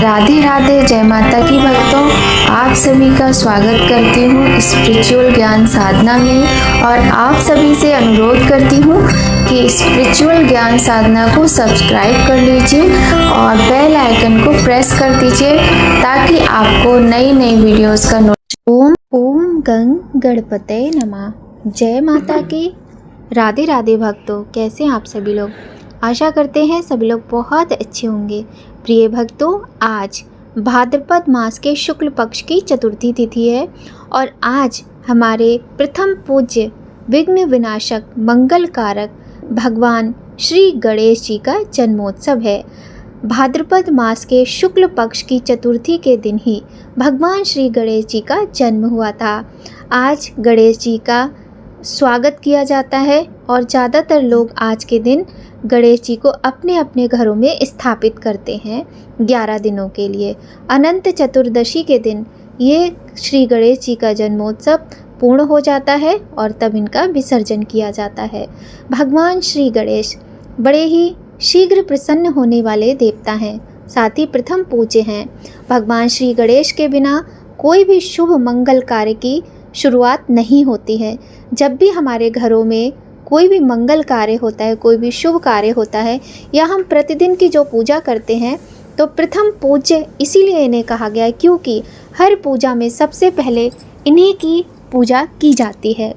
राधे राधे, जय माता की भक्तों। आप सभी का स्वागत करती हूँ स्पिरिचुअल ज्ञान साधना में और आप सभी से अनुरोध करती हूँ कि स्पिरिचुअल ज्ञान साधना को सब्सक्राइब कर लीजिए और बेल आइकन को प्रेस कर दीजिए ताकि आपको नई नई वीडियोस का ओम गंग गणपते नमः। जय माता की। राधे राधे भक्तों, कैसे हैं आप सभी लोग। आशा करते हैं सभी लोग बहुत अच्छे होंगे। प्रिय भक्तों, आज भाद्रपद मास के शुक्ल पक्ष की चतुर्थी तिथि है और आज हमारे प्रथम पूज्य विघ्न विनाशक मंगल कारक भगवान श्री गणेश जी का जन्मोत्सव है। भाद्रपद मास के शुक्ल पक्ष की चतुर्थी के दिन ही भगवान श्री गणेश जी का जन्म हुआ था। आज गणेश जी का स्वागत किया जाता है और ज़्यादातर लोग आज के दिन गणेश जी को अपने अपने घरों में स्थापित करते हैं 11 दिनों के लिए। अनंत चतुर्दशी के दिन ये श्री गणेश जी का जन्मोत्सव पूर्ण हो जाता है और तब इनका विसर्जन किया जाता है। भगवान श्री गणेश बड़े ही शीघ्र प्रसन्न होने वाले देवता हैं, साथ ही प्रथम पूज्य हैं। भगवान श्री गणेश के बिना कोई भी शुभ मंगल कार्य की शुरुआत नहीं होती है। जब भी हमारे घरों में कोई भी मंगल कार्य होता है, कोई भी शुभ कार्य होता है या हम प्रतिदिन की जो पूजा करते हैं तो प्रथम पूज्य इसीलिए इन्हें कहा गया है क्योंकि हर पूजा में सबसे पहले इन्हीं की पूजा की जाती है।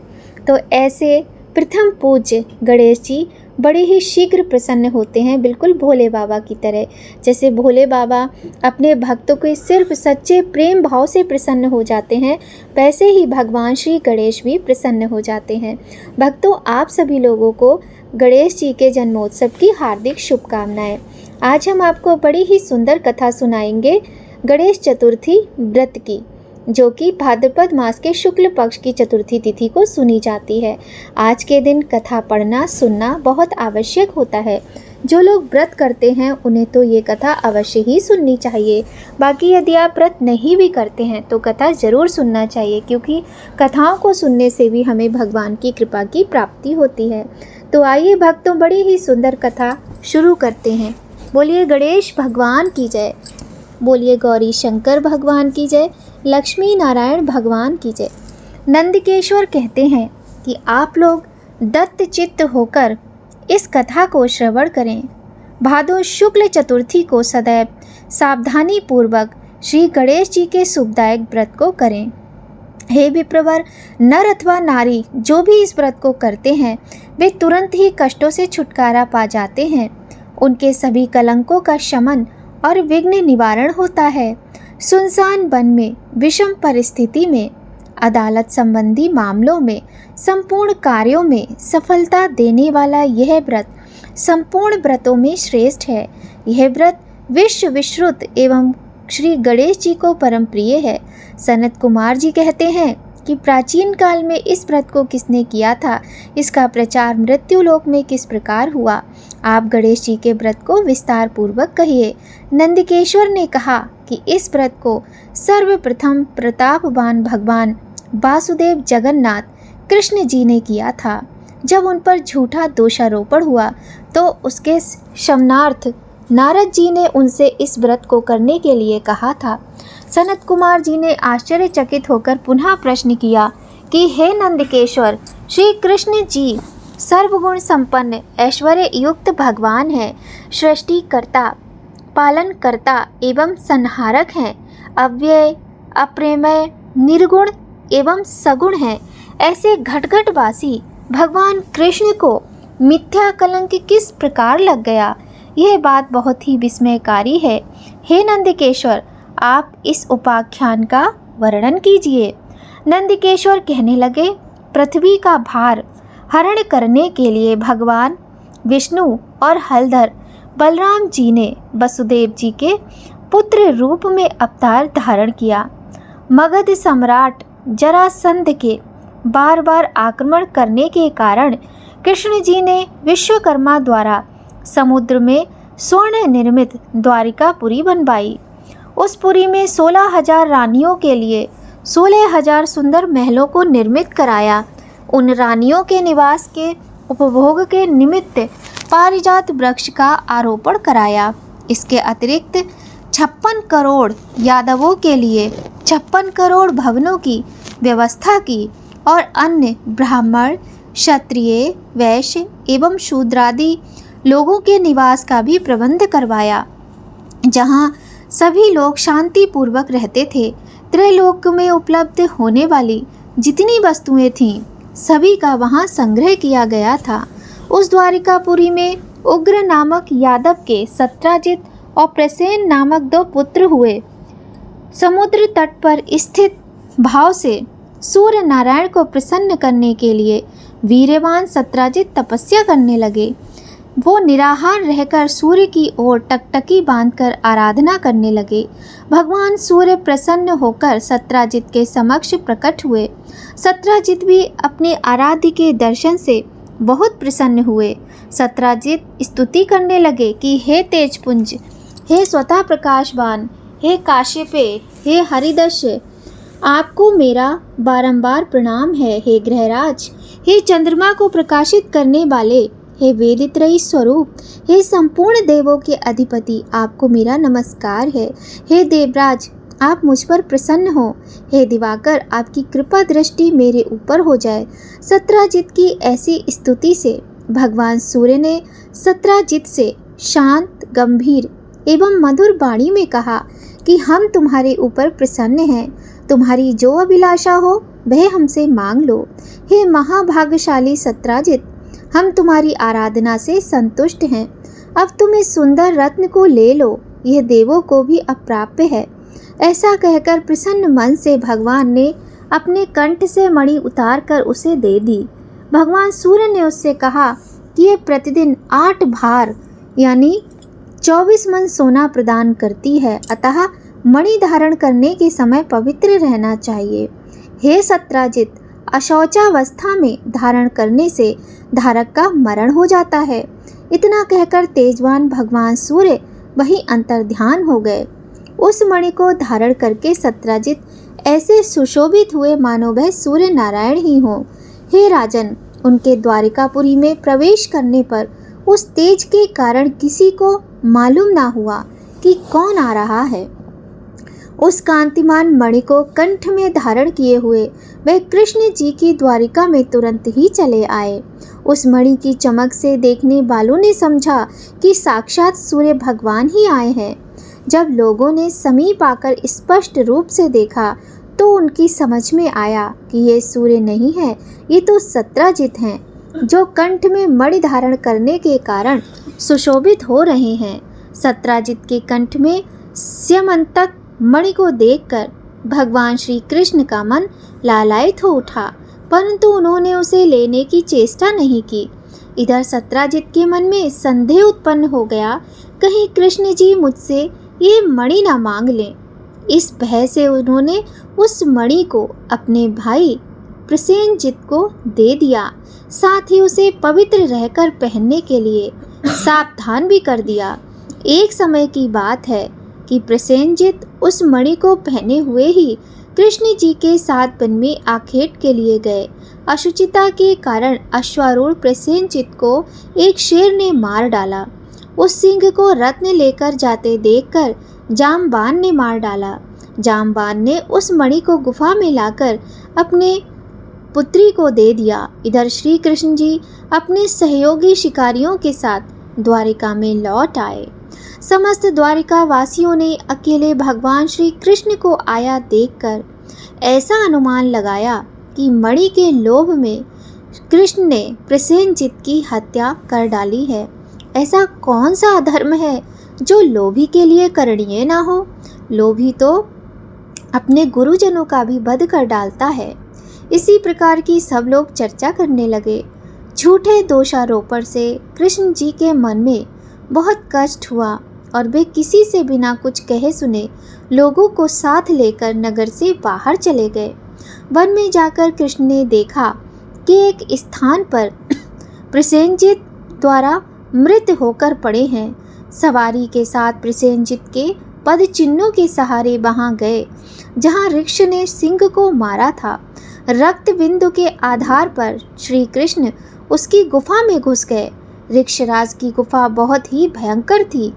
तो ऐसे प्रथम पूज्य गणेश जी बड़े ही शीघ्र प्रसन्न होते हैं, बिल्कुल भोले बाबा की तरह। जैसे भोले बाबा अपने भक्तों के सिर्फ सच्चे प्रेम भाव से प्रसन्न हो जाते हैं, वैसे ही भगवान श्री गणेश भी प्रसन्न हो जाते हैं। भक्तों, आप सभी लोगों को गणेश जी के जन्मोत्सव की हार्दिक शुभकामनाएं। आज हम आपको बड़ी ही सुंदर कथा सुनाएंगे गणेश चतुर्थी व्रत की, जो कि भाद्रपद मास के शुक्ल पक्ष की चतुर्थी तिथि को सुनी जाती है। आज के दिन कथा पढ़ना सुनना बहुत आवश्यक होता है। जो लोग व्रत करते हैं उन्हें तो ये कथा अवश्य ही सुननी चाहिए। बाकी यदि आप व्रत नहीं भी करते हैं तो कथा ज़रूर सुनना चाहिए, क्योंकि कथाओं को सुनने से भी हमें भगवान की कृपा की प्राप्ति होती है। तो आइए भक्तों, बड़ी ही सुंदर कथा शुरू करते हैं। बोलिए गणेश भगवान की जय, बोलिए गौरी शंकर भगवान की जय, लक्ष्मी नारायण भगवान की जय। नंदकेश्वर कहते हैं कि आप लोग दत्त चित्त होकर इस कथा को श्रवण करें। भादो शुक्ल चतुर्थी को सदैव सावधानी पूर्वक श्री गणेश जी के शुभदायक व्रत को करें। हे विप्रवर, नर अथवा नारी जो भी इस व्रत को करते हैं वे तुरंत ही कष्टों से छुटकारा पा जाते हैं। उनके सभी कलंकों का शमन और विघ्न निवारण होता है। सुनसान वन में, विषम परिस्थिति में, अदालत संबंधी मामलों में, संपूर्ण कार्यों में सफलता देने वाला यह व्रत संपूर्ण व्रतों में श्रेष्ठ है। यह व्रत विश्व विश्रुत एवं श्री गणेश जी को परम प्रिय है। सनत कुमार जी कहते हैं कि प्राचीन काल में इस व्रत को किसने किया था, इसका प्रचार मृत्युलोक में किस प्रकार हुआ, आप गणेश जी के व्रत को विस्तार पूर्वक कहिए। नंदकेश्वर ने कहा कि इस व्रत को सर्वप्रथम प्रतापवान भगवान वासुदेव जगन्नाथ कृष्ण जी ने किया था। जब उन पर झूठा दोषारोपण हुआ तो उसके शमनार्थ नारद जी ने उनसे इस व्रत को करने के लिए कहा था। सनत कुमार जी ने आश्चर्यचकित होकर पुनः प्रश्न किया कि हे नंदकेश्वर, श्री कृष्ण जी सर्वगुण संपन्न ऐश्वर्य युक्त भगवान हैं, सृष्टिकर्ता पालनकर्ता एवं संहारक हैं, अव्यय अप्रेमय निर्गुण एवं सगुण हैं। ऐसे घटघटवासी भगवान कृष्ण को मिथ्या कलंक किस प्रकार लग गया, यह बात बहुत ही विस्मयकारी है। हे नंदकेश्वर, आप इस उपाख्यान का वर्णन कीजिए। नंदकेश्वर कहने लगे, पृथ्वी का भार हरण करने के लिए भगवान विष्णु और हलधर बलराम जी ने वसुदेव जी के पुत्र रूप में अवतार धारण किया। मगध सम्राट जरासंध के बार बार आक्रमण करने के कारण कृष्ण जी ने विश्वकर्मा द्वारा समुद्र में स्वर्ण निर्मित द्वारिकापुरी बनवाई। उस पुरी में 16,000 रानियों के लिए 16,000 सुंदर महलों को निर्मित कराया। उन रानियों के निवास के उपभोग के निमित्त पारिजात वृक्ष का आरोपण कराया। इसके अतिरिक्त 56 करोड़ यादवों के लिए 56 करोड़ भवनों की व्यवस्था की और अन्य ब्राह्मण, क्षत्रिय, वैश्य एवं शूद्रादि लोगों के निवास का भी प्रबंध करवाया, जहाँ सभी लोग शांतिपूर्वक रहते थे। त्रैलोक में उपलब्ध होने वाली जितनी वस्तुएं थीं, सभी का वहाँ संग्रह किया गया था। उस द्वारिकापुरी में उग्र नामक यादव के सत्राजित और प्रसेन नामक 2 पुत्र हुए। समुद्र तट पर स्थित भाव से सूर्य नारायण को प्रसन्न करने के लिए वीर्यवान सत्राजित तपस्या करने लगे। वो निराहार रहकर सूर्य की ओर टकटकी बांधकर आराधना करने लगे। भगवान सूर्य प्रसन्न होकर सत्राजित के समक्ष प्रकट हुए। सत्राजित भी अपने आराध्य के दर्शन से बहुत प्रसन्न हुए। सत्राजित स्तुति करने लगे कि हे तेजपुंज, हे स्वतः प्रकाशवान, हे काश्यपे, हे हरिदस्य, आपको मेरा बारंबार प्रणाम है। हे ग्रहराज, हे चंद्रमा को प्रकाशित करने वाले, हे वेदित्रयी स्वरूप, हे संपूर्ण देवों के अधिपति, आपको मेरा नमस्कार है। हे देवराज, आप मुझ पर प्रसन्न हो। हे दिवाकर, आपकी कृपा दृष्टि मेरे ऊपर हो जाए। सत्राजित की ऐसी स्तुति से भगवान सूर्य ने सत्राजित से शांत, गंभीर एवं मधुर वाणी में कहा कि हम तुम्हारे ऊपर प्रसन्न हैं। तुम्हारी जो अभिलाषा हो वह हमसे मांग लो। हे महाभाग्यशाली सत्राजित, हम तुम्हारी आराधना से संतुष्ट हैं। अब तुम इस सुंदर रत्न को ले लो, यह देवों को भी अप्राप्य है। ऐसा कहकर प्रसन्न मन से भगवान ने अपने कंठ से मणि उतार कर उसे दे दी। भगवान सूर्य ने उससे कहा कि यह प्रतिदिन 8 भार यानी 24 मन सोना प्रदान करती है, अतः मणि धारण करने के समय पवित्र रहना चाहिए। हे सत्राजित, अशौचावस्था में धारण करने से धारक का मरण हो जाता है। इतना कहकर तेजवान भगवान सूर्य वहीं अंतर्ध्यान हो गए। उस मणि को धारण करके सत्राजित ऐसे सुशोभित हुए मानो वह सूर्य नारायण ही हो। हे राजन, उनके द्वारिकापुरी में प्रवेश करने पर उस तेज के कारण किसी को मालूम ना हुआ कि कौन आ रहा है। उस कांतिमान मणि को कंठ में धारण किए हुए वह कृष्ण जी की द्वारिका में तुरंत ही चले आए। उस मणि की चमक से देखने वालों ने समझा कि साक्षात सूर्य भगवान ही आए हैं। जब लोगों ने समीप आकर स्पष्ट रूप से देखा तो उनकी समझ में आया कि ये सूर्य नहीं है, ये तो सत्राजित हैं, जो कंठ में मणि धारण करने के कारण सुशोभित हो रहे हैं। सत्राजित के कंठ में स्यमंतक मणि को देखकर भगवान श्री कृष्ण का मन लालायित हो उठा, परंतु उन्होंने उसे लेने की चेष्टा नहीं की। इधर सत्राजित के मन में संदेह उत्पन्न हो गया, कहीं कृष्ण जी मुझसे ये मणि ना मांग लें। इस भय से उन्होंने उस मणि को अपने भाई प्रसेनजित को दे दिया, साथ ही उसे पवित्र रहकर पहनने के लिए सावधान भी कर दिया। एक समय की बात है कि प्रसेनजित उस मणि को पहने हुए ही कृष्ण जी के साथ वन में आखेट के लिए गए। अशुचिता के कारण अश्वारूढ़ प्रसेनजित को एक शेर ने मार डाला। उस सिंह को रत्न लेकर जाते देखकर जामबान ने मार डाला। जामबान ने उस मणि को गुफा में लाकर अपने पुत्री को दे दिया। इधर श्री कृष्ण जी अपने सहयोगी शिकारियों के साथ द्वारिका में लौट आए। समस्त द्वारिका वासियों ने अकेले भगवान श्री कृष्ण को आया देखकर ऐसा अनुमान लगाया कि मणि के लोभ में कृष्ण ने प्रसेनजित की हत्या कर डाली है। ऐसा कौन सा अधर्म है जो लोभी के लिए करणीय ना हो? लोभी तो अपने गुरुजनों का भी वध कर डालता है। इसी प्रकार की सब लोग चर्चा करने लगे। झूठे दोषारोपण से कृष्ण जी के मन में बहुत कष्ट हुआ और वे किसी से बिना कुछ कहे सुने लोगों को साथ लेकर नगर से बाहर चले गए। वन में जाकर कृष्ण ने देखा कि एक स्थान पर प्रसेनजित द्वारा मृत होकर पड़े हैं। सवारी के साथ प्रसेनजित के पद चिन्हों के सहारे वहां गए जहां ऋक्ष ने सिंह को मारा था। रक्त बिंदु के आधार पर श्री कृष्ण उसकी गुफा में घुस गए। ऋक्षराज की गुफा बहुत ही भयंकर थी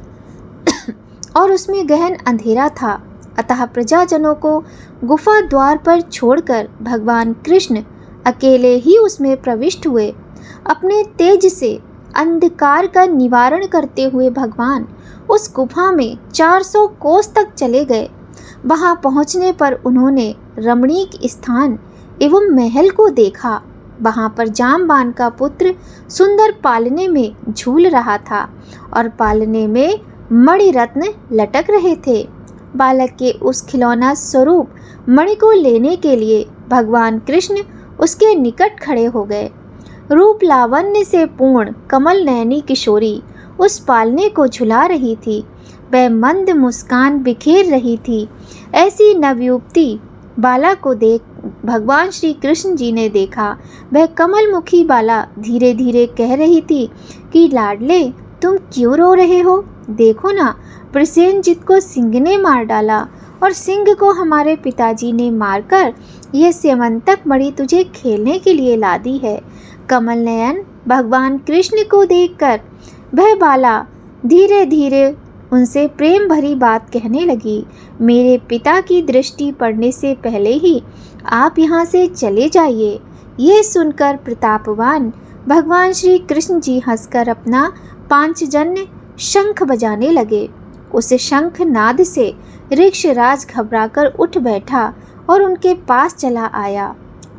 और उसमें गहन अंधेरा था। अतः प्रजाजनों को गुफा द्वार पर छोड़कर भगवान कृष्ण अकेले ही उसमें प्रविष्ट हुए। अपने तेज से अंधकार का निवारण करते हुए भगवान उस गुफा में 400 कोस तक चले गए। वहां पहुंचने पर उन्होंने रमणीक स्थान एवं महल को देखा। वहां पर जामबान का पुत्र सुंदर पालने में झूल रहा था और पालने में मणिरत्न लटक रहे थे। बालक के उस खिलौना स्वरूप मणि को लेने के लिए भगवान कृष्ण उसके निकट खड़े हो गए। रूप लावण्य से पूर्ण कमल नयनी किशोरी उस पालने को झुला रही थी। वह मंद मुस्कान बिखेर रही थी। ऐसी नवयुवती बाला को देख भगवान श्री कृष्ण जी ने देखा। वह कमल मुखी बाला धीरे धीरे कह रही थी कि लाडले, तुम क्यों रो रहे हो? देखो ना, प्रसेनजित को सिंह ने मार डाला और सिंह को हमारे पिताजी ने मारकर यह स्यमंतक मणि तुझे खेलने के लिए ला दी है। कमल नयन भगवान कृष्ण को देखकर वह बाला धीरे धीरे उनसे प्रेम भरी बात कहने लगी। मेरे पिता की दृष्टि पड़ने से पहले ही आप यहाँ से चले जाइए। ये सुनकर प्रतापवान भगवान श्री कृष्ण जी हंसकर अपना पांचजन्य शंख बजाने लगे। उस शंख नाद से ऋक्षराज घबराकर उठ बैठा और उनके पास चला आया।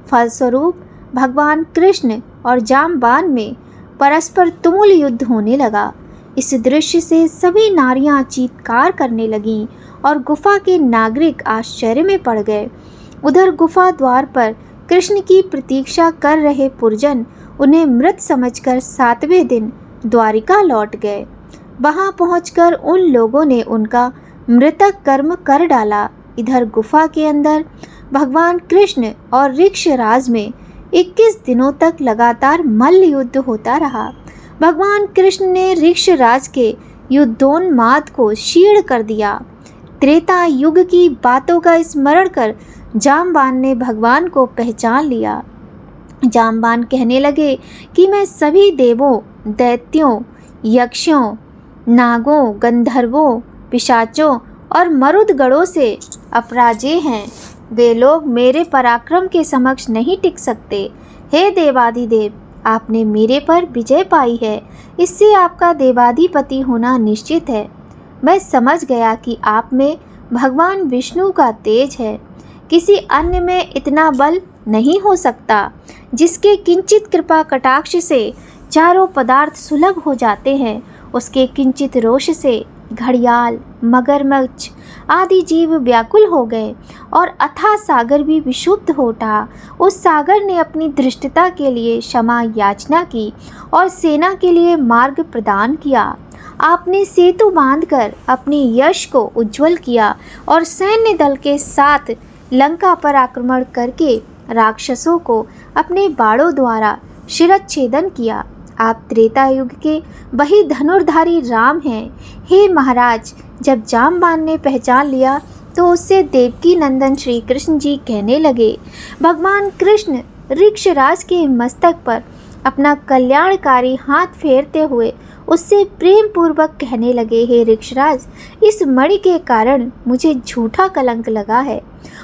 फलस्वरूप भगवान कृष्ण और जामबान में परस्पर तुमुल युद्ध होने लगा। इस दृश्य से सभी नारियां चीत्कार करने लगीं और गुफा के नागरिक आश्चर्य में पड़ गए। उधर गुफा द्वार पर कृष्ण की प्रतीक्षा कर रहे पुरजन उन्हें मृत समझकर 7वें दिन द्वारिका लौट गए। वहां पहुंचकर उन लोगों ने उनका मृतक कर्म कर डाला। इधर गुफा के अंदर भगवान कृष्ण और ऋक्षराज में 21 दिनों तक लगातार मल्ल युद्ध होता रहा। भगवान कृष्ण ने ऋक्षराज के युद्धोन्माद को क्षीण कर दिया। त्रेता युग की बातों का स्मरण कर जामबान ने भगवान को पहचान लिया। जामबान कहने लगे कि मैं सभी देवों, दैत्यों, यक्षों, नागों, गंधर्वों, पिशाचों और मरुदगणों से अपराजेय हैं। वे लोग मेरे पराक्रम के समक्ष नहीं टिक सकते। हे देवाधिदेव, आपने मेरे पर विजय पाई है। इससे आपका देवाधिपति होना निश्चित है। मैं समझ गया कि आप में भगवान विष्णु का तेज है। किसी अन्य में इतना बल नहीं हो सकता। जिसके किंचित कृपा कटाक्ष से चारों पदार्थ सुलभ हो जाते हैं, उसके किंचित रोष से घड़ियाल, मगरमच्छ आदि जीव व्याकुल हो गए और अथाह सागर भी विशुद्ध हो उठा। उस सागर ने अपनी धृष्टता के लिए क्षमा याचना की और सेना के लिए मार्ग प्रदान किया। आपने सेतु बांधकर अपने यश को उज्जवल किया और सैन्य दल के साथ लंका पर आक्रमण करके राक्षसों को अपने बाणों द्वारा शिरच्छेदन किया। आप त्रेता युग के वही धनुर्धारी राम हैं। हे महाराज, जब जामबान ने पहचान लिया तो उससे देवकी नंदन श्री कृष्ण जी कहने लगे। भगवान कृष्ण ऋक्षराज के मस्तक पर अपना कल्याणकारी हाथ फेरते हुए उससे प्रेम पूर्वक कहने लगे, हे ऋक्षराज, इस मणि के कारण मुझे झूठा कलंक लगा है।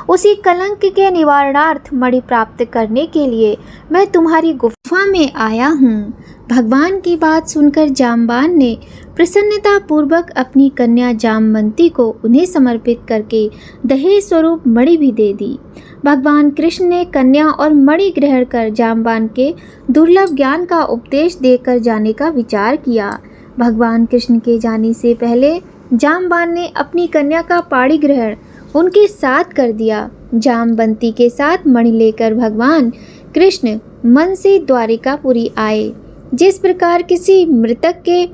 उसी कलंक के निवारणार्थ मणि प्राप्त करने के लिए मैं तुम्हारी गुफा में आया हूँ। भगवान की बात सुनकर जामबान ने प्रसन्नता पूर्वक अपनी कन्या जामवंती को उन्हें समर्पित करके दहेज स्वरूप मणि भी दे दी। भगवान कृष्ण ने कन्या और मणि ग्रहण कर जामबान के दुर्लभ ज्ञान का उपदेश देकर जाने का विचार किया। भगवान कृष्ण के जाने से पहले जामबान ने अपनी कन्या का पाणी ग्रहण उनके साथ कर दिया। जामवंती के साथ मणि लेकर भगवान कृष्ण मन से द्वारिकापुरी आए। जिस प्रकार किसी मृतक के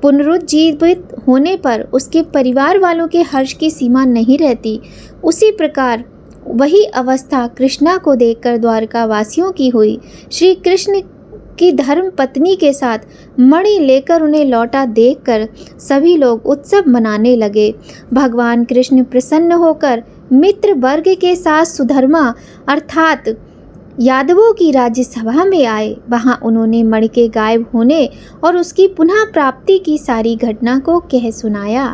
पुनरुज्जीवित होने पर उसके परिवार वालों के हर्ष की सीमा नहीं रहती, उसी प्रकार वही अवस्था कृष्णा को देखकर द्वारका वासियों की हुई। श्री कृष्ण की धर्म पत्नी के साथ मणि लेकर उन्हें लौटा देखकर सभी लोग उत्सव मनाने लगे। भगवान कृष्ण प्रसन्न होकर मित्र वर्ग के साथ सुधर्मा अर्थात यादवों की राज्यसभा में आए। वहां उन्होंने मणि के गायब होने और उसकी पुनः प्राप्ति की सारी घटना को कह सुनाया।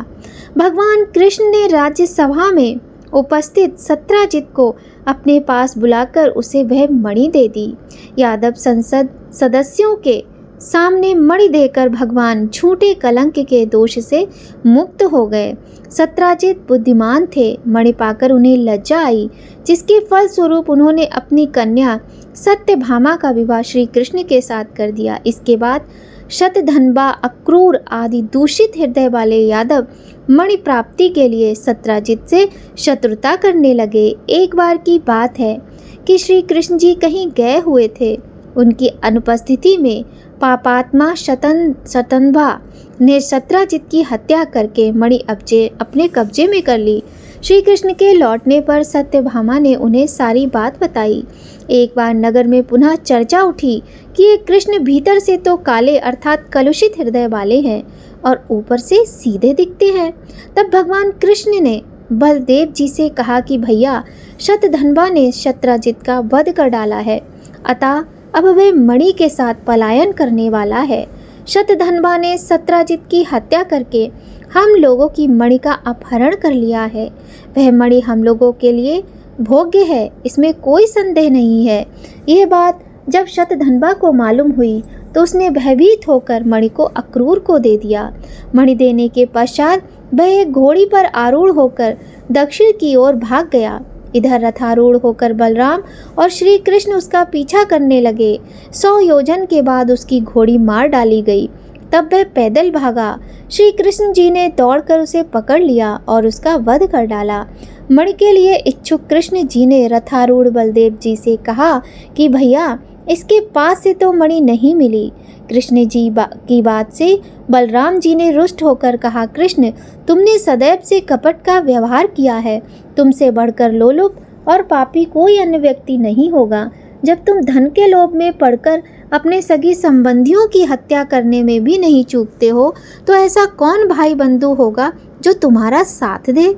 भगवान कृष्ण ने राज्यसभा में उपस्थित सत्राजित को अपने पास बुलाकर उसे वह मणि दे दी। यादव संसद सदस्यों के सामने मणि देकर भगवान झूठे कलंक के दोष से मुक्त हो गए। सत्राजित बुद्धिमान थे। मणि पाकर उन्हें लज्जा आई, जिसके फलस्वरूप उन्होंने अपनी कन्या सत्यभामा का विवाह श्री कृष्ण के साथ कर दिया। इसके बाद शतधन्वा, अक्रूर आदि दूषित हृदय वाले यादव मणि प्राप्ति के लिए सत्राजित से शत्रुता करने लगे। एक बार की बात है कि श्री कृष्ण जी कहीं गए हुए थे। उनकी अनुपस्थिति में पापात्मा शतधन्वा ने सत्राजित की हत्या करके मणि अपने कब्जे में कर ली। श्री कृष्ण के लौटने पर सत्यभामा ने उन्हें सारी बात बताई। एक बार नगर में पुनः चर्चा उठी कि ये कृष्ण भीतर से तो काले अर्थात कलुषित हृदय वाले हैं और ऊपर से सीधे दिखते हैं। तब भगवान कृष्ण ने बलदेव जी से कहा कि भैया, शतधन्वा ने सत्राजित का वध कर डाला है, अतः अब वह मणि के साथ पलायन करने वाला है। शतधन्वा ने सत्राजित की हत्या करके हम लोगों की मणि का अपहरण कर लिया है। वह मणि हम लोगों के लिए भोग्य है, इसमें कोई संदेह नहीं है। यह बात जब शतधन्वा को मालूम हुई तो उसने भयभीत होकर मणि को अक्रूर को दे दिया। मणि देने के पश्चात वह एक घोड़ी पर आरूढ़ होकर दक्षिण की ओर भाग गया। इधर रथारूढ़ होकर बलराम और श्री कृष्ण उसका पीछा करने लगे। 100 योजन के बाद उसकी घोड़ी मार डाली गई। तब वह पैदल भागा। श्री कृष्ण जी ने दौड़कर उसे पकड़ लिया और उसका वध कर डाला। मणि के लिए इच्छुक कृष्ण जी ने रथारूढ़ बलदेव जी से कहा कि भैया, इसके पास से तो मणि नहीं मिली। कृष्ण जी की बात से बलराम जी ने रुष्ट होकर कहा, कृष्ण, तुमने सदैव से कपट का व्यवहार किया है। तुमसे बढ़कर लोलुप और पापी कोई अन्य व्यक्ति नहीं होगा। जब तुम धन के लोभ में पड़कर अपने सगी संबंधियों की हत्या करने में भी नहीं चूकते हो, तो ऐसा कौन भाई बंधु होगा जो तुम्हारा साथ दे।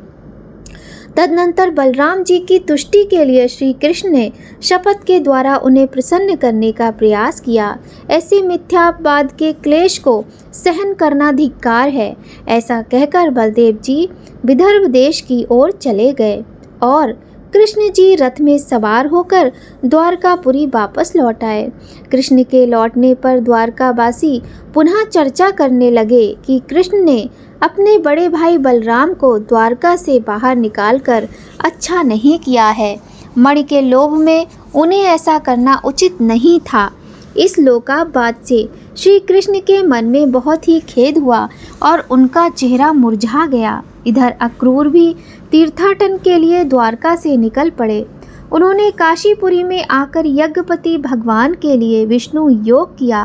तदनंतर बलराम जी की तुष्टि के लिए श्री कृष्ण ने शपथ के द्वारा उन्हें प्रसन्न करने का प्रयास किया। ऐसे मिथ्यावाद के क्लेश को सहन करना धिक्कार है। ऐसा कहकर बलदेव जी विदर्भ देश की ओर चले गए और कृष्ण जी रथ में सवार होकर द्वारकापुरी वापस लौट आए। कृष्ण के लौटने पर द्वारकावासी पुनः चर्चा करने लगे कि कृष्ण ने अपने बड़े भाई बलराम को द्वारका से बाहर निकालकर अच्छा नहीं किया है। मणि के लोभ में उन्हें ऐसा करना उचित नहीं था। इस लोकाबाद से श्री कृष्ण के मन में बहुत ही खेद हुआ और उनका चेहरा मुरझा गया। इधर अक्रूर भी तीर्थाटन के लिए द्वारका से निकल पड़े। उन्होंने काशीपुरी में आकर यज्ञपति भगवान के लिए विष्णु योग किया।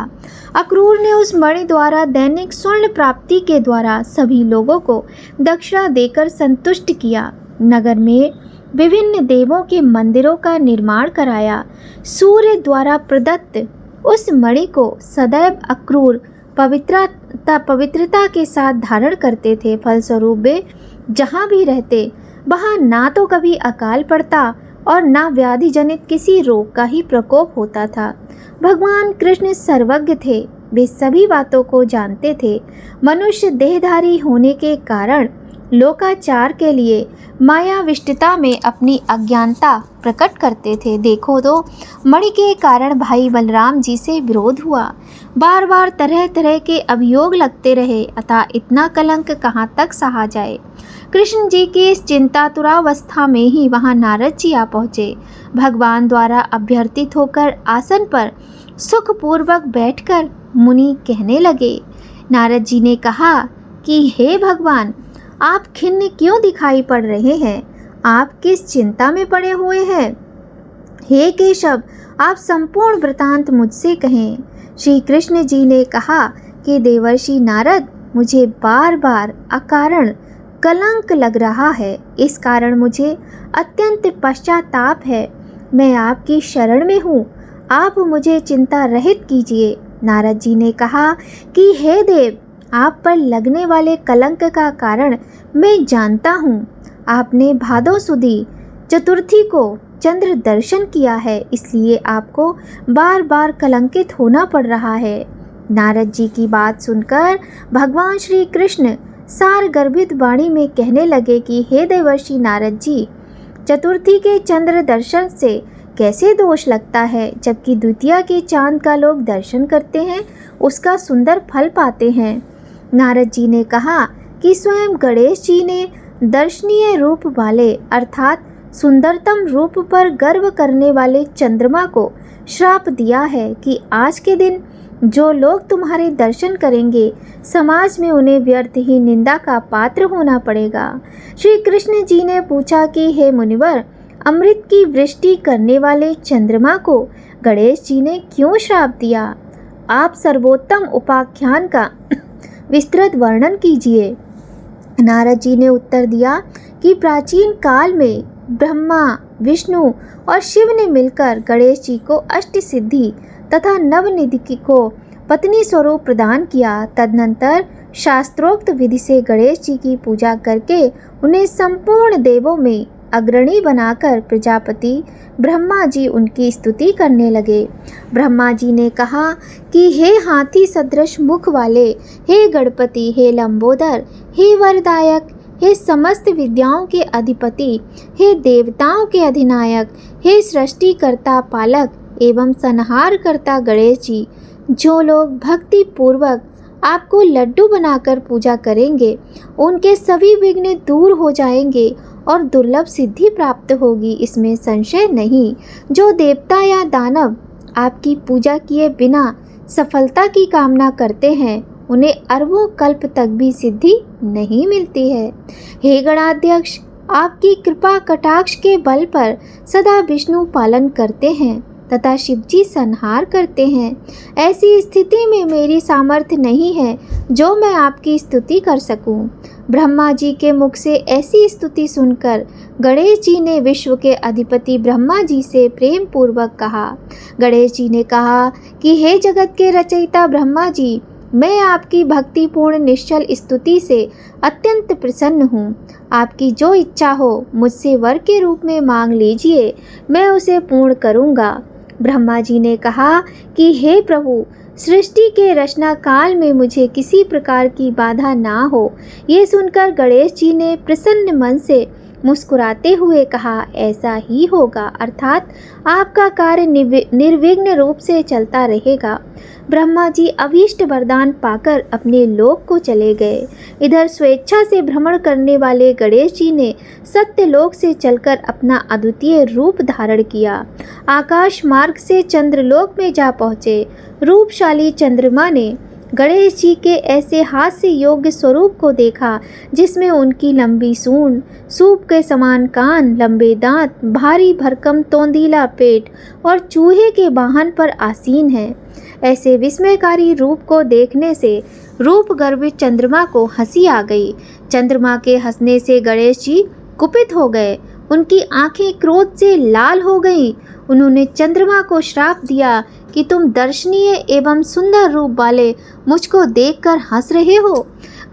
अक्रूर ने उस मणि द्वारा दैनिक स्वर्ण प्राप्ति के द्वारा सभी लोगों को दक्षिणा देकर संतुष्ट किया। नगर में विभिन्न देवों के मंदिरों का निर्माण कराया। सूर्य द्वारा प्रदत्त उस मणि को सदैव अक्रूर पवित्रता के साथ धारण करते थे। फलस्वरूप वे जहाँ भी रहते वहाँ ना तो कभी अकाल पड़ता और ना व्याधि जनित किसी रोग का ही प्रकोप होता था। भगवान कृष्ण सर्वज्ञ थे। वे सभी बातों को जानते थे। मनुष्य देहधारी होने के कारण लोकाचार के लिए मायाविष्टता में अपनी अज्ञानता प्रकट करते थे। देखो तो मणि के कारण भाई बलराम जी से विरोध हुआ। बार बार तरह तरह के अभियोग लगते रहे, अतः इतना कलंक कहाँ तक सहा जाए। कृष्ण जी की इस चिंतातुरावस्था में ही वहाँ नारद जी आ पहुँचे। भगवान द्वारा अभ्यर्थित होकर आसन पर सुखपूर्वक बैठकर मुनि कहने लगे। नारद जी ने कहा कि हे भगवान, आप खिन्न क्यों दिखाई पड़ रहे हैं? आप किस चिंता में पड़े हुए हैं? हे केशव, आप संपूर्ण वृतांत मुझसे कहें। श्री कृष्ण जी ने कहा कि देवर्षि नारद, मुझे बार बार अकारण कलंक लग रहा है। इस कारण मुझे अत्यंत पश्चाताप है। मैं आपकी शरण में हूँ, आप मुझे चिंता रहित कीजिए। नारद जी ने कहा कि हे देव, आप पर लगने वाले कलंक का कारण मैं जानता हूँ। आपने भादो सुदी चतुर्थी को चंद्र दर्शन किया है, इसलिए आपको बार बार कलंकित होना पड़ रहा है। नारद जी की बात सुनकर भगवान श्री कृष्ण सार गर्भित वाणी में कहने लगे कि हे देवर्षि नारद जी, चतुर्थी के चंद्र दर्शन से कैसे दोष लगता है, जबकि द्वितीया के चांद का लोग दर्शन करते हैं, उसका सुंदर फल पाते हैं। नारद जी ने कहा कि स्वयं गणेश जी ने दर्शनीय रूप वाले अर्थात सुंदरतम रूप पर गर्व करने वाले चंद्रमा को श्राप दिया है कि आज के दिन जो लोग तुम्हारे दर्शन करेंगे, समाज में उन्हें व्यर्थ ही निंदा का पात्र होना पड़ेगा। श्री कृष्ण जी ने पूछा कि हे मुनिवर, अमृत की वृष्टि करने वाले चंद्रमा को गणेश जी ने क्यों श्राप दिया? आप सर्वोत्तम उपाख्यान का विस्तृत वर्णन कीजिए। नारद जी ने उत्तर दिया कि प्राचीन काल में ब्रह्मा, विष्णु और शिव ने मिलकर गणेश जी को अष्ट सिद्धि तथा नवनिधि को पत्नी स्वरूप प्रदान किया। तदनंतर शास्त्रोक्त विधि से गणेश जी की पूजा करके उन्हें संपूर्ण देवों में अग्रणी बनाकर प्रजापति ब्रह्मा जी उनकी स्तुति करने लगे। ब्रह्मा जी ने कहा कि हे हाथी सदृश मुख वाले, हे गणपति, हे लंबोदर, हे वरदायक, हे समस्त विद्याओं के अधिपति, हे देवताओं के अधिनायक, हे सृष्टिकर्ता पालक एवं संहार करता गणेश जी, जो लोग भक्ति पूर्वक आपको लड्डू बनाकर पूजा करेंगे, उनके सभी विघ्न दूर हो जाएंगे और दुर्लभ सिद्धि प्राप्त होगी, इसमें संशय नहीं। जो देवता या दानव आपकी पूजा किए बिना सफलता की कामना करते हैं, उन्हें अरबों कल्प तक भी सिद्धि नहीं मिलती है। हे गणाध्यक्ष, आपकी कृपा कटाक्ष के बल पर सदा विष्णु पालन करते हैं तथा शिवजी संहार करते हैं। ऐसी स्थिति में मेरी सामर्थ्य नहीं है जो मैं आपकी स्तुति कर सकूं। ब्रह्मा जी के मुख से ऐसी स्तुति सुनकर गणेश जी ने विश्व के अधिपति ब्रह्मा जी से प्रेम पूर्वक कहा। गणेश जी ने कहा कि हे जगत के रचयिता ब्रह्मा जी, मैं आपकी भक्तिपूर्ण निश्चल स्तुति से अत्यंत प्रसन्न हूँ। आपकी जो इच्छा हो मुझसे वर के रूप में मांग लीजिए, मैं उसे पूर्ण करूँगा। ब्रह्मा जी ने कहा कि हे प्रभु, सृष्टि के रचना काल में मुझे किसी प्रकार की बाधा ना हो। ये सुनकर गणेश जी ने प्रसन्न मन से मुस्कुराते हुए कहा, ऐसा ही होगा, अर्थात आपका कार्य निर्विघ्न रूप से चलता रहेगा। ब्रह्मा जी अभीष्ट वरदान पाकर अपने लोक को चले गए। इधर स्वेच्छा से भ्रमण करने वाले गणेश जी ने सत्यलोक से चलकर अपना अद्वितीय रूप धारण किया। आकाश मार्ग से चंद्रलोक में जा पहुँचे। रूपशाली चंद्रमा ने गणेश जी के ऐसे हास्य योग्य स्वरूप को देखा जिसमें उनकी लंबी सूंड, सूप के समान कान, लंबे दांत, भारी भरकम तोंदीला पेट और चूहे के वाहन पर आसीन है। ऐसे विस्मयकारी रूप को देखने से रूप गर्वित चंद्रमा को हंसी आ गई। चंद्रमा के हंसने से गणेश जी कुपित हो गए। उनकी आंखें क्रोध से लाल हो गईं। उन्होंने चंद्रमा को श्राप दिया कि तुम दर्शनीय एवं सुंदर रूप वाले मुझको देखकर हंस रहे हो।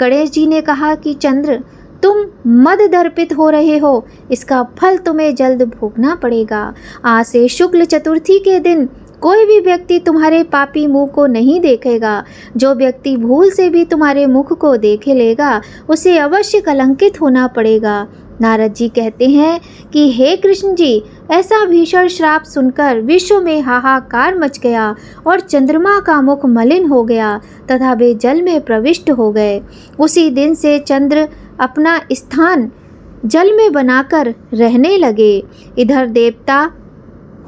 गणेश जी ने कहा कि चंद्र, तुम मद दर्पित हो रहे हो, इसका फल तुम्हें जल्द भोगना पड़ेगा। आज से शुक्ल चतुर्थी के दिन कोई भी व्यक्ति तुम्हारे पापी मुंह को नहीं देखेगा। जो व्यक्ति भूल से भी तुम्हारे मुख को देखे लेगा, उसे अवश्य कलंकित होना पड़ेगा। नारद जी कहते हैं कि हे कृष्ण जी, ऐसा भीषण श्राप सुनकर विश्व में हाहाकार मच गया और चंद्रमा का मुख मलिन हो गया तथा वे जल में प्रविष्ट हो गए। उसी दिन से चंद्र अपना स्थान जल में बनाकर रहने लगे। इधर देवता,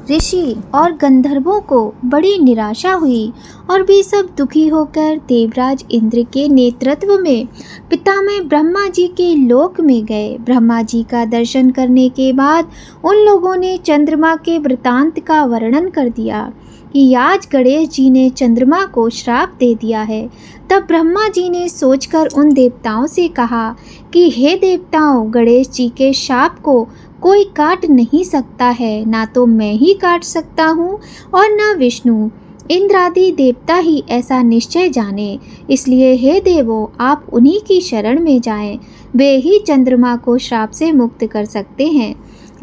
ऋषि और गंधर्वों को बड़ी निराशा हुई और वे सब दुखी होकर देवराज इंद्र के नेतृत्व में पितामह ब्रह्मा जी के लोक में गए। ब्रह्मा जी का दर्शन करने के बाद उन लोगों ने चंद्रमा के वृतांत का वर्णन कर दिया कि आज गणेश जी ने चंद्रमा को श्राप दे दिया है। तब ब्रह्मा जी ने सोचकर उन देवताओं से कहा कि हे देवताओं, गणेश जी के शाप को कोई काट नहीं सकता है, ना तो मैं ही काट सकता हूँ और ना विष्णु। इंद्र आदि देवता ही ऐसा निश्चय जाने। इसलिए हे देवों, आप उन्हीं की शरण में जाएं। वे ही चंद्रमा को श्राप से मुक्त कर सकते हैं।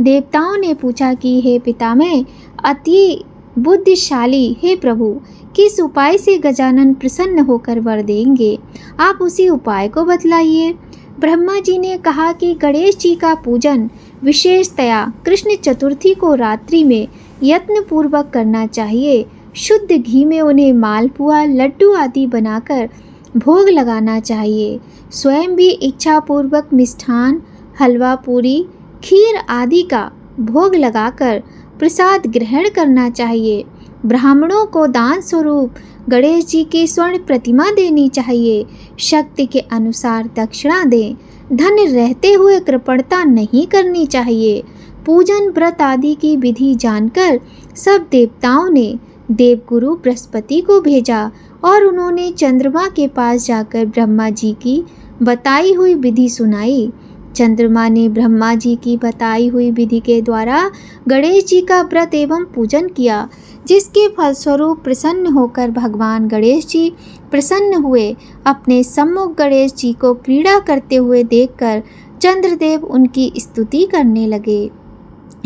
देवताओं ने पूछा कि हे पितामह अति बुद्धिशाली हे प्रभु, किस उपाय से गजानन प्रसन्न होकर वर देंगे? आप उसी उपाय को बतलाइए। ब्रह्मा जी ने कहा कि गणेश जी का पूजन विशेषतया कृष्ण चतुर्थी को रात्रि में यत्न पूर्वक करना चाहिए। शुद्ध घी में उन्हें मालपुआ, लड्डू आदि बनाकर भोग लगाना चाहिए। स्वयं भी इच्छा पूर्वक मिष्ठान, हलवा पूरी, खीर आदि का भोग लगाकर प्रसाद ग्रहण करना चाहिए। ब्राह्मणों को दान स्वरूप गणेश जी की स्वर्ण प्रतिमा देनी चाहिए। शक्ति के अनुसार दक्षिणा दें। धन रहते हुए कृपणता नहीं करनी चाहिए। पूजन व्रत आदि की विधि जानकर सब देवताओं ने देवगुरु बृहस्पति को भेजा और उन्होंने चंद्रमा के पास जाकर ब्रह्मा जी की बताई हुई विधि सुनाई। चंद्रमा ने ब्रह्मा जी की बताई हुई विधि के द्वारा गणेश जी का व्रत एवं पूजन किया, जिसके फलस्वरूप प्रसन्न होकर भगवान गणेश जी प्रसन्न हुए। अपने सम्मुख गणेश जी को क्रीड़ा करते हुए देखकर चंद्रदेव उनकी स्तुति करने लगे।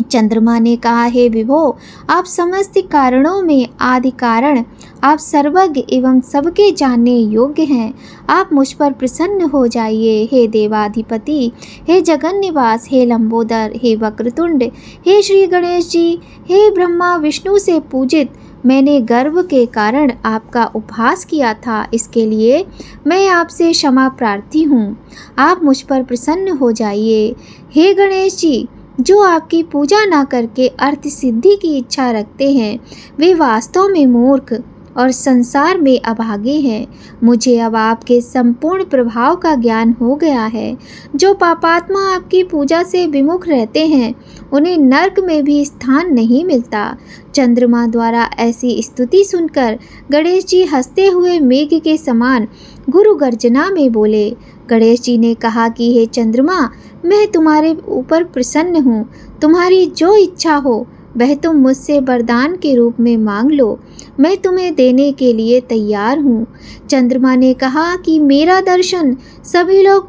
चंद्रमा ने कहा, हे विभो, आप समस्त कारणों में आदि कारण, आप सर्वज्ञ एवं सबके जानने योग्य हैं। आप मुझ पर प्रसन्न हो जाइए। हे देवाधिपति, हे जगन निवास, हे लंबोदर, हे वक्रतुंड, हे श्री गणेश जी, हे ब्रह्मा विष्णु से पूजित, मैंने गर्व के कारण आपका उपहास किया था, इसके लिए मैं आपसे क्षमा प्रार्थी हूँ। आप मुझ पर प्रसन्न हो जाइए। हे गणेश जी, जो आपकी पूजा ना करके अर्थ सिद्धि की इच्छा रखते हैं, वे वास्तव में मूर्ख और संसार में अभागे हैं। मुझे अब आपके संपूर्ण प्रभाव का ज्ञान हो गया है। जो पापात्मा आपकी पूजा से विमुख रहते हैं, उन्हें नरक में भी स्थान नहीं मिलता। चंद्रमा द्वारा ऐसी स्तुति सुनकर गणेश जी हंसते हुए मेघ के समान गुरु गर्जना में बोले। गणेश जी ने कहा कि हे चंद्रमा, मैं तुम्हारे ऊपर प्रसन्न हूँ। तुम्हारी जो इच्छा हो वह तुम मुझसे वरदान के रूप में मांग लो, मैं तुम्हें देने के लिए तैयार हूँ। चंद्रमा ने कहा कि मेरा दर्शन सभी लोग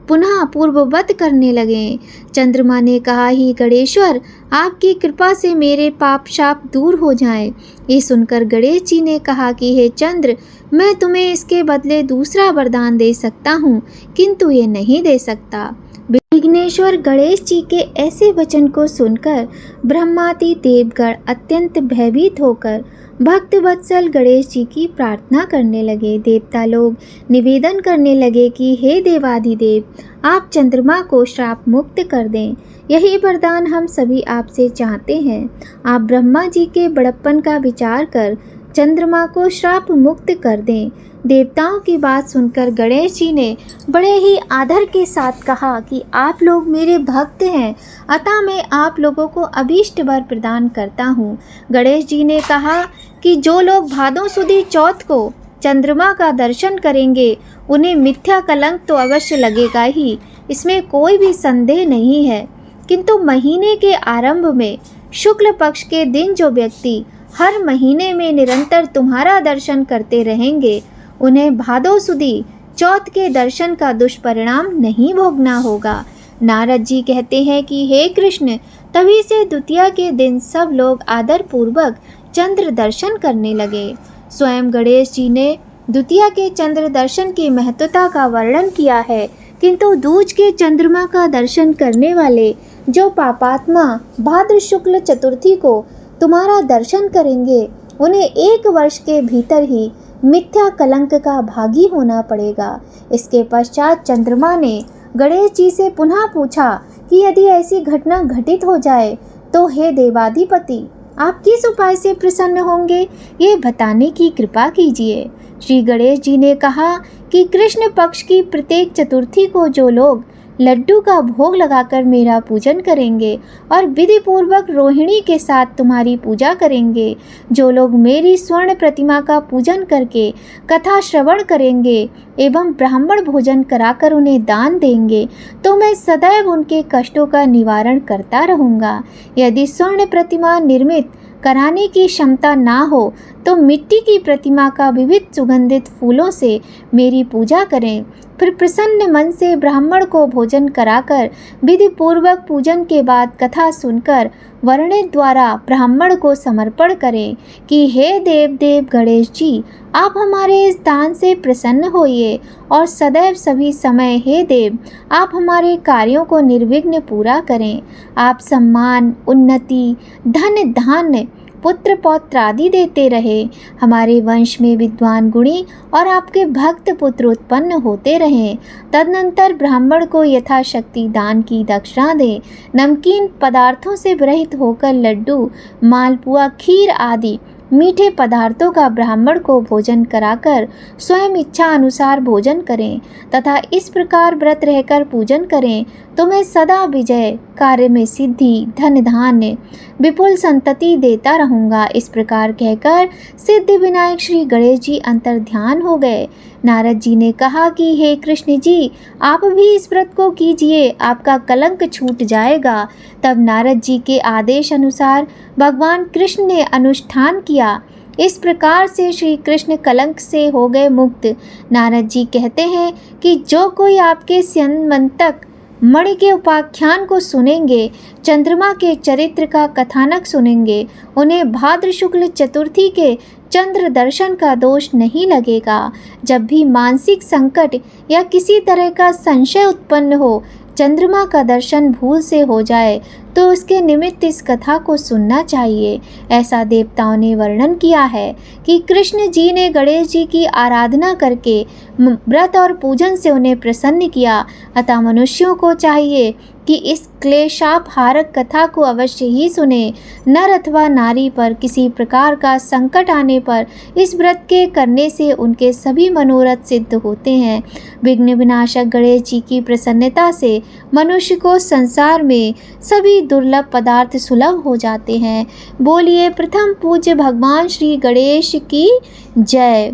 पुनः पूर्ववत करने लगे। चंद्रमा ने कहा, ही गणेश्वर, आपकी कृपा से मेरे पाप शाप दूर हो जाएं। ये सुनकर गणेश जी ने कहा कि हे चंद्र, मैं तुम्हें इसके बदले दूसरा वरदान दे सकता हूँ, किंतु ये नहीं दे सकता। विघ्नेश्वर गणेश जी के ऐसे वचन को सुनकर ब्रह्मादि देवगण अत्यंत भयभीत होकर भक्त वत्सल गणेश जी की प्रार्थना करने लगे। देवता लोग निवेदन करने लगे कि हे देवाधिदेव, आप चंद्रमा को श्राप मुक्त कर दें। यही वरदान हम सभी आपसे चाहते हैं। आप ब्रह्मा जी के बड़प्पन का विचार कर चंद्रमा को श्राप मुक्त कर दें। देवताओं की बात सुनकर गणेश जी ने बड़े ही आदर के साथ कहा कि आप लोग मेरे भक्त हैं, अतः मैं आप लोगों को अभीष्ट वर प्रदान करता हूँ। गणेश जी ने कहा कि जो लोग भादों सुदी चौथ को चंद्रमा का दर्शन करेंगे, उन्हें मिथ्या कलंक तो अवश्य लगेगा ही, इसमें कोई भी संदेह नहीं है। किंतु महीने के आरंभ में शुक्ल पक्ष के दिन जो व्यक्ति हर महीने में निरंतर तुम्हारा दर्शन करते रहेंगे, उन्हें भादो सुदी चौथ के दर्शन का दुष्परिणाम नहीं भोगना होगा। नारद जी कहते हैं कि हे कृष्ण, तभी से द्वितीया के दिन सब लोग आदर पूर्वक चंद्र दर्शन करने लगे। स्वयं गणेश जी ने द्वितीया के चंद्र दर्शन की महत्वता का वर्णन किया है, किंतु दूज के चंद्रमा का दर्शन करने वाले जो पापात्मा भाद्र शुक्ल चतुर्थी को तुम्हारा दर्शन करेंगे, उन्हें 1 वर्ष के भीतर ही मिथ्या कलंक का भागी होना पड़ेगा। इसके पश्चात चंद्रमा ने गणेश जी से पुनः पूछा कि यदि ऐसी घटना घटित हो जाए तो हे देवाधिपति, आप किस उपाय से प्रसन्न होंगे, ये बताने की कृपा कीजिए। श्री गणेश जी ने कहा कि कृष्ण पक्ष की प्रत्येक चतुर्थी को जो लोग लड्डू का भोग लगाकर मेरा पूजन करेंगे और विधि पूर्वक रोहिणी के साथ तुम्हारी पूजा करेंगे, जो लोग मेरी स्वर्ण प्रतिमा का पूजन करके कथा श्रवण करेंगे एवं ब्राह्मण भोजन कराकर उन्हें दान देंगे, तो मैं सदैव उनके कष्टों का निवारण करता रहूँगा। यदि स्वर्ण प्रतिमा निर्मित कराने की क्षमता ना हो तो मिट्टी की प्रतिमा का विविध सुगंधित फूलों से मेरी पूजा करें। फिर प्रसन्न मन से ब्राह्मण को भोजन कराकर विधि पूर्वक पूजन के बाद कथा सुनकर वर्णित द्वारा ब्राह्मण को समर्पण करें कि हे देव देव गणेश जी, आप हमारे इस दान से प्रसन्न होइए और सदैव सभी समय हे देव आप हमारे कार्यों को निर्विघ्न पूरा करें। आप सम्मान, उन्नति, धन धान्य, पुत्र पौत्र आदि देते रहे। हमारे वंश में विद्वान गुणी और आपके भक्त पुत्र उत्पन्न होते रहें। तदनंतर ब्राह्मण को यथाशक्ति दान की दक्षिणा दें। नमकीन पदार्थों से रहित होकर लड्डू, मालपुआ, खीर आदि मीठे पदार्थों का ब्राह्मण को भोजन कराकर स्वयं इच्छा अनुसार भोजन करें तथा इस प्रकार व्रत रहकर पूजन करें तो मैं सदा विजय, कार्य में सिद्धि, धन धान्य, विपुल संतति देता रहूँगा। इस प्रकार कहकर सिद्धि विनायक श्री गणेश जी अंतर ध्यान हो गए। नारद जी ने कहा कि हे कृष्ण जी, आप भी इस व्रत को कीजिए, आपका कलंक छूट जाएगा। तब नारद जी के आदेश अनुसार भगवान कृष्ण ने अनुष्ठान किया। इस प्रकार से श्री कृष्ण कलंक से हो गए मुक्त। नारद जी कहते हैं कि जो कोई आपके स्यंवंतक मणि के उपाख्यान को सुनेंगे, चंद्रमा के चरित्र का कथानक सुनेंगे, उन्हें भाद्र शुक्ल चतुर्थी के चंद्र दर्शन का दोष नहीं लगेगा। जब भी मानसिक संकट या किसी तरह का संशय उत्पन्न हो, चंद्रमा का दर्शन भूल से हो जाए तो उसके निमित्त इस कथा को सुनना चाहिए। ऐसा देवताओं ने वर्णन किया है कि कृष्ण जी ने गणेश जी की आराधना करके व्रत और पूजन से उन्हें प्रसन्न किया। अतः मनुष्यों को चाहिए कि इस क्लेशाप हारक कथा को अवश्य ही सुने। नर अथवा नारी पर किसी प्रकार का संकट आने पर इस व्रत के करने से उनके सभी मनोरथ सिद्ध होते हैं। विघ्न विनाशक गणेश जी की प्रसन्नता से मनुष्य को संसार में सभी दुर्लभ पदार्थ सुलभ हो जाते हैं। बोलिए प्रथम पूज्य भगवान श्री गणेश की जय।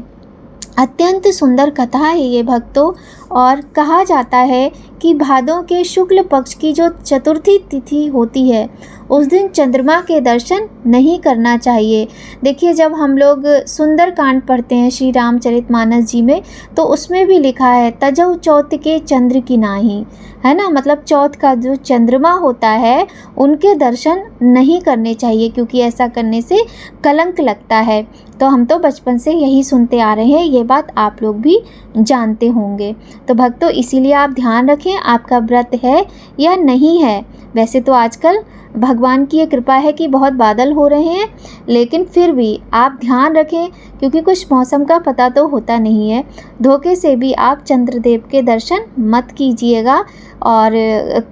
अत्यंत सुंदर कथा है ये भक्तों। और कहा जाता है कि भादों के शुक्ल पक्ष की जो चतुर्थी तिथि होती है उस दिन चंद्रमा के दर्शन नहीं करना चाहिए। देखिए, जब हम लोग सुंदर कांड पढ़ते हैं श्री रामचरितमानस जी में तो उसमें भी लिखा है तजौ चौथ के चंद्र की नाही, है ना। मतलब चौथ का जो चंद्रमा होता है उनके दर्शन नहीं करने चाहिए क्योंकि ऐसा करने से कलंक लगता है। तो हम तो बचपन से यही सुनते आ रहे हैं, ये बात आप लोग भी जानते होंगे। तो भक्तों, इसीलिए आप ध्यान रखें आपका व्रत है या नहीं है। वैसे तो आजकल भगवान की ये कृपा है कि बहुत बादल हो रहे हैं, लेकिन फिर भी आप ध्यान रखें क्योंकि कुछ मौसम का पता तो होता नहीं है। धोखे से भी आप चंद्रदेव के दर्शन मत कीजिएगा। और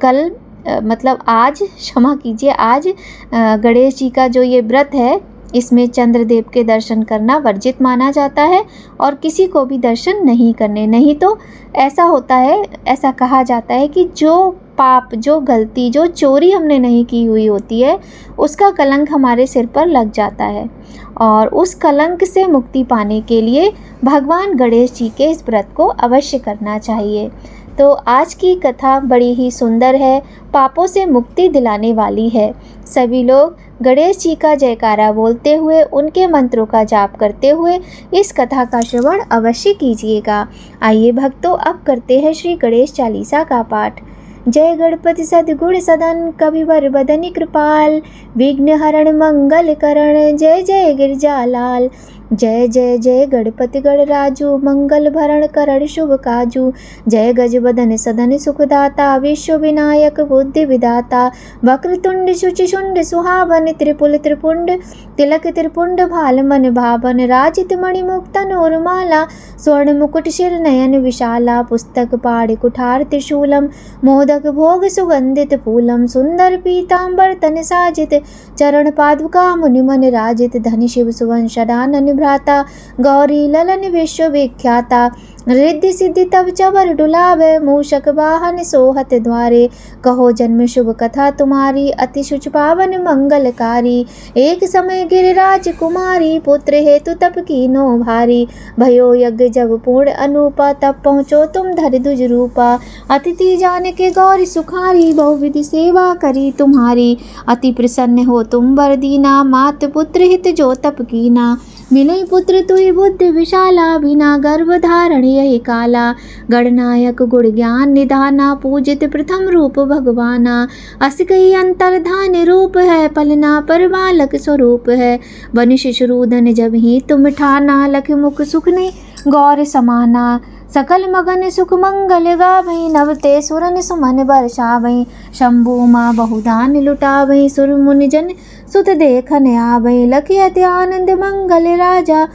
कल मतलब आज, क्षमा कीजिए, आज गणेश जी का जो ये व्रत है इसमें चंद्रदेव के दर्शन करना वर्जित माना जाता है और किसी को भी दर्शन नहीं करने। नहीं तो ऐसा होता है, ऐसा कहा जाता है कि जो पाप, जो गलती, जो चोरी हमने नहीं की हुई होती है उसका कलंक हमारे सिर पर लग जाता है। और उस कलंक से मुक्ति पाने के लिए भगवान गणेश जी के इस व्रत को अवश्य करना चाहिए। तो आज की कथा बड़ी ही सुंदर है, पापों से मुक्ति दिलाने वाली है। सभी लोग गणेश जी का जयकारा बोलते हुए, उनके मंत्रों का जाप करते हुए इस कथा का श्रवण अवश्य कीजिएगा। आइए भक्तों, अब करते हैं श्री गणेश चालीसा का पाठ। जय गणपति सद्गुण सदन कविवर बदनि कृपाल, विघ्न हरण मंगल करण, जय जय गिरजालाल। जय जय जय गणपति गणराजू, मंगल भरण करण शुभ काजू। जय गज बदन सदन सुखदाता, विश्व विनायक बुद्धि विदाता। वक्रतुंड शुचि शुंड सुहावन, त्रिपुल त्रिपुंड तिलक त्रिपुंड भाल मन भावन। राजित मणि मुक्तन उर्माला, स्वर्ण मुकुट शिर नयन विशाला। पुस्तक पाढ़ कुठार त्रिशूलम, मोदक भोग सुगंधित फूलम। सुंदर पीतांबर तन साजित, चरण पादुका मुनि मन राजित। धनि शिव सुवन शडानन भ्राता, गौरी ललन विश्वविख्याता। रिद्धि सिद्धि तब चबर डुलावे, मूषक वाहन सोहत द्वारे। कहो जन्म शुभ कथा तुम्हारी, अति शुच पावन मंगलकारी। एक समय गिरिराज कुमारी, पुत्र हेतु तप कीनो भारी। भयो यज्ञ जब पूर्ण अनुपा, तब पहुँचो तुम धरि दुज रूपा। अतिथि जान के गौरी सुखारी, बहुविधि सेवा करी तुम्हारी। अति प्रसन्न हो तुम वर दीना, मात पुत्र हित जो तप कीना। मिलई पुत्र तुहि बुद्धि विशाला, बिना गर्भ धारण यही काला। गणनायक गुण ज्ञान निधाना, पूजित प्रथम रूप भगवाना। अस कई अंतर्धान रूप है, पलना पर बालक स्वरूप है। बन शिशुरूदन जब ही तुम ठाना, लख मुख सुख ने गौर समाना। सकल मगन सुख मंगल गावै, नवते सुरन सुमन बरसावै। शंभु माँ बहुदान लुटावै, सुर मुनि जन सुत देखन आवै। लख अति आनंद मंगल राजा,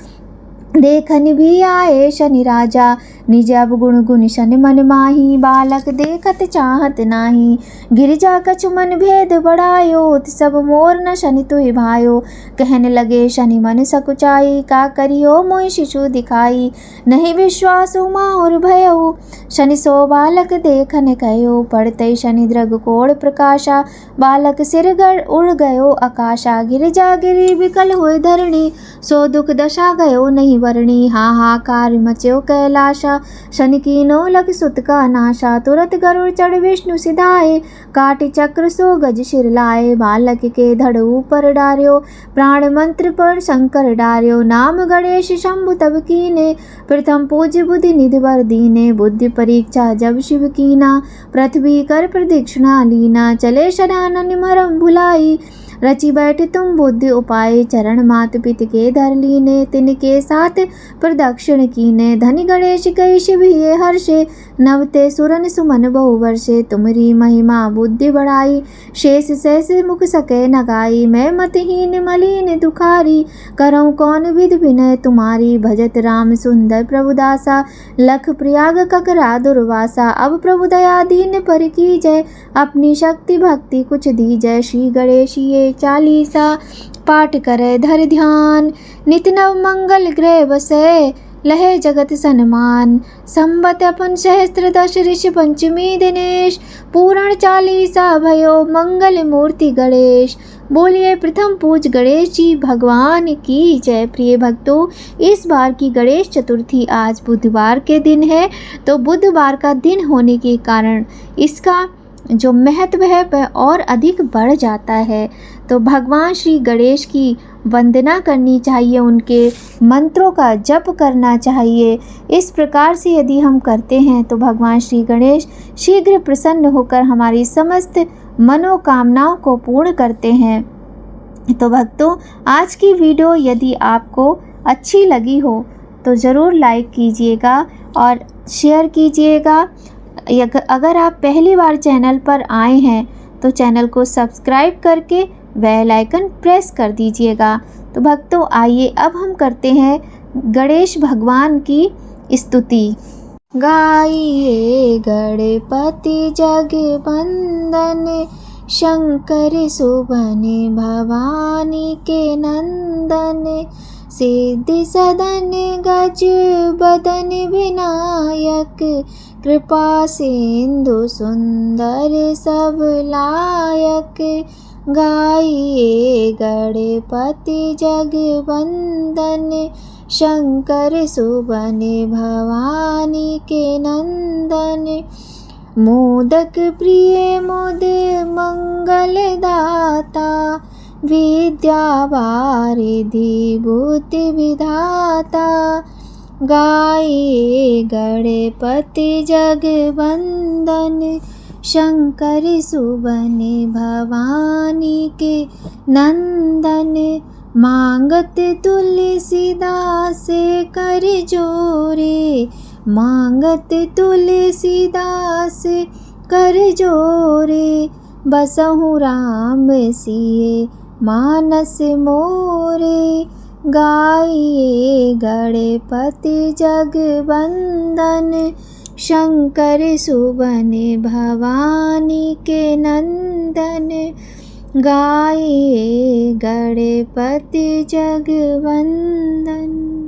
देखन भी आए शनि राजा। निज अब गुण गुण शन मन माही, बालक देखत चाहत नाही। गिरिजा कछु मन भेद बढ़ायो, सब मोर न शनि तुहि भायो। कहन लगे शनि मन सकुचाई, का करियो मोहि शिशु दिखाई। नहीं विश्वास उमा और भयउ, शनि सो बालक देखन कयो। पड़तई शनि द्रग कोड़ प्रकाशा, बालक सिर गड़ उड़ गयो आकाशा। गिरिजा गिरी विकल हुए धरणी, सो दुख दशा गयो नहीं वरणी। हाहाकार मच्यो कैलाशा, शनि कीनो लग सुत का नाशा। तुरत गरुड़ चढ़ विष्णु सिधाए, काटि चक्र सो गज शिर लाए। बालक के धड़ ऊपर डार्यो, प्राण मंत्र पर शंकर डार्यो। नाम गणेश शंभु तब कीने, प्रथम पूज्य बुद्धि निधि वर दीने। बुद्धि परीक्षा जब शिव कीना, पृथ्वी कर प्रदक्षिणा लीना। चले शरानन मरम भुलाई, रचि बैठ तुम बुद्धि उपाय। चरण मात पित के धर लीने, तिनके साथ प्रदक्षिण कीने। धनि गणेश कई शिव ये हर्षे, नवते सुरन सुमन बहु वर्षे। तुमरी महिमा बुद्धि बढ़ाई, शेष शेष मुख सके न गाई। मैं मतहीन मलिन दुखारी, करऊँ कौन विधि विनय तुम्हारी। भजत राम सुंदर प्रभुदासा, लख प्रयाग ककरा दुर्वासा। अब प्रभु दया दीन पर कीजय, अपनी शक्ति भक्ति कुछ दीजय। श्री गणेश ये चालीसा, पाठ करे धर ध्यान। नित नव मंगल गृह बसे, लहे जगत सन्मान। संबत अपन सहस्त्र दश ऋषि पंचमी दिनेश, पूर्ण चालीसा भयो मंगल मूर्ति गणेश। बोलिए प्रथम पूज गणेश जी भगवान की जय। प्रिय भक्तों, इस बार की गणेश चतुर्थी आज बुधवार के दिन है, तो बुधवार का दिन होने के कारण इसका जो महत्व है वह और अधिक बढ़ जाता है। तो भगवान श्री गणेश की वंदना करनी चाहिए, उनके मंत्रों का जप करना चाहिए। इस प्रकार से यदि हम करते हैं तो भगवान श्री गणेश शीघ्र प्रसन्न होकर हमारी समस्त मनोकामनाओं को पूर्ण करते हैं। तो भक्तों, आज की वीडियो यदि आपको अच्छी लगी हो तो ज़रूर लाइक कीजिएगा और शेयर कीजिएगा। अगर आप पहली बार चैनल पर आए हैं तो चैनल को सब्सक्राइब करके बेल आइकन प्रेस कर दीजिएगा। तो भक्तों, आइए अब हम करते हैं गणेश भगवान की स्तुति। गाइए गणपति जगवंदन, शंकर सुबन भवानी के नंदन। सिद्धि सदन गज बदन विनायक, कृपा सिंधु सुंदर सब लायक। गाइए गणपति जगवंदन, शंकर सुबन भवानी के नंदन। मोदक प्रिय मुद मंगल दाता, विद्या वारिधि बुद्धि विधाता। गाइए गणपति जगवंदन, शंकर सुबन भवानी के नंदन। मांगत तुलसीदास कर जोरे, मांगत तुलसीदास कर जोरे। बसहु राम सिए मानस मोरे। गाइए गणपति जगवंदन, शंकर सुबन भवानी के नंदन। गाए गणपति जगवंदन।